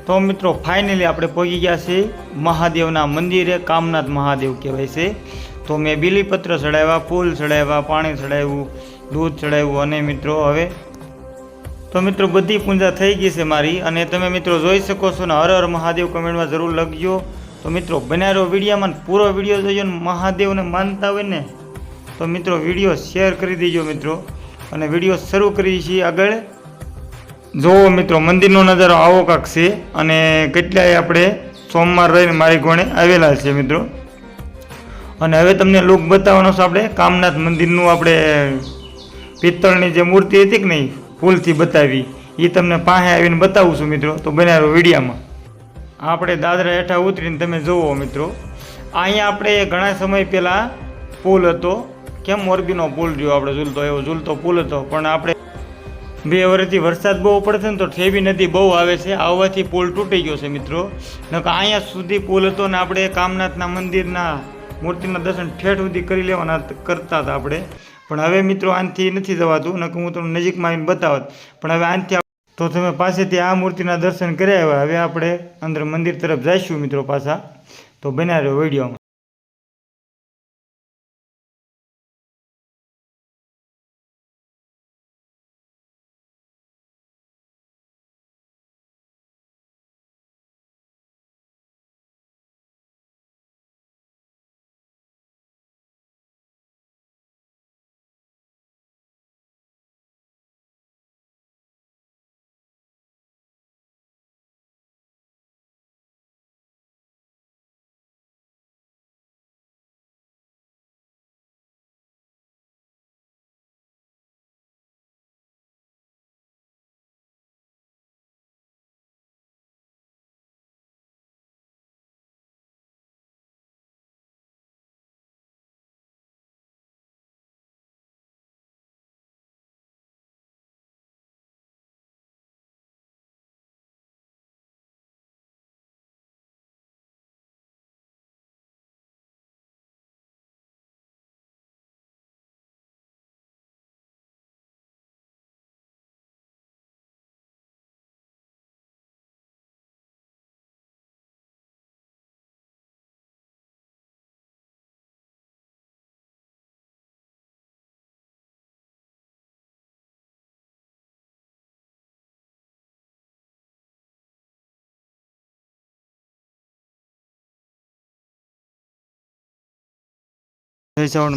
તો મિત્રો ફાઇનલી આપણે પહોંચી ગયા છીએ મહાદેવના મંદિરે. કામનાથ મહાદેવ કહેવાય છે. તો મેં બીલીપત્ર ચડાવ્યા, ફૂલ ચડાવ્યા, પાણી ચડાવ્યું, દૂધ ચડાવ્યું અને મિત્રો હવે તો મિત્રો બધી પૂજા થઈ ગઈ છે મારી. અને તમે મિત્રો જોઈ શકો છો ને. હર હર મહાદેવ કમેન્ટમાં જરૂર લખજો. તો મિત્રો બન્યા રહો વિડીયોમાં, પૂરો વિડીયો જોજો ને મહાદેવને માનતા હોય ને તો મિત્રો વિડીયો શેર કરી દેજો મિત્રો. અને વિડીયો શરૂ કરીએ છીએ આગળ. જોવો મિત્રો મંદિરનો નજારો આવો કાંક છે. અને કેટલાય આપણે સોમવાર રહીને મારી ગોણે આવેલા છે મિત્રો. અને હવે તમને લુક બતાવવાનો છે આપણે કામનાથ મંદિરનું. આપણે પિત્તળની જે મૂર્તિ હતી કે નહીં ફૂલથી બતાવી, એ તમને પાસે આવીને બતાવું છું મિત્રો. તો બન્યા રહો વિડીયામાં. આપણે દાદરા હેઠા ઉતરીને તમે જુઓ મિત્રો, અહીંયા આપણે ઘણા સમય પહેલાં પુલ હતો. કેમ મોરબીનો પુલ રહ્યો આપણે ઝૂલતો, એવો ઝૂલતો પુલ હતો. પણ આપણે 2 વર્ષથી વરસાદ બહુ પડશે ને તો ઠેવી નદી બહુ આવે છે, આવવાથી પુલ તૂટી ગયો છે મિત્રો. નકર અહીંયા સુધી પુલ હતો ને આપણે કામનાથના મંદિરના મૂર્તિના દર્શન ઠેઠ સુધી કરી લેવાના કરતા હતા આપણે. પણ હવે મિત્રો આનાથી નથી જવાતું, નકર હું તમને નજીકમાં આવીને બતાવત. પણ હવે આનાથી તો તમે પાસેથી આ મૂર્તિના દર્શન કર્યા આવ્યા. હવે આપણે અંદર મંદિર તરફ જઈશું મિત્રો પાછા. તો બન્યા રહ્યો વિડીયોમાં. જય શ્રાવણમાં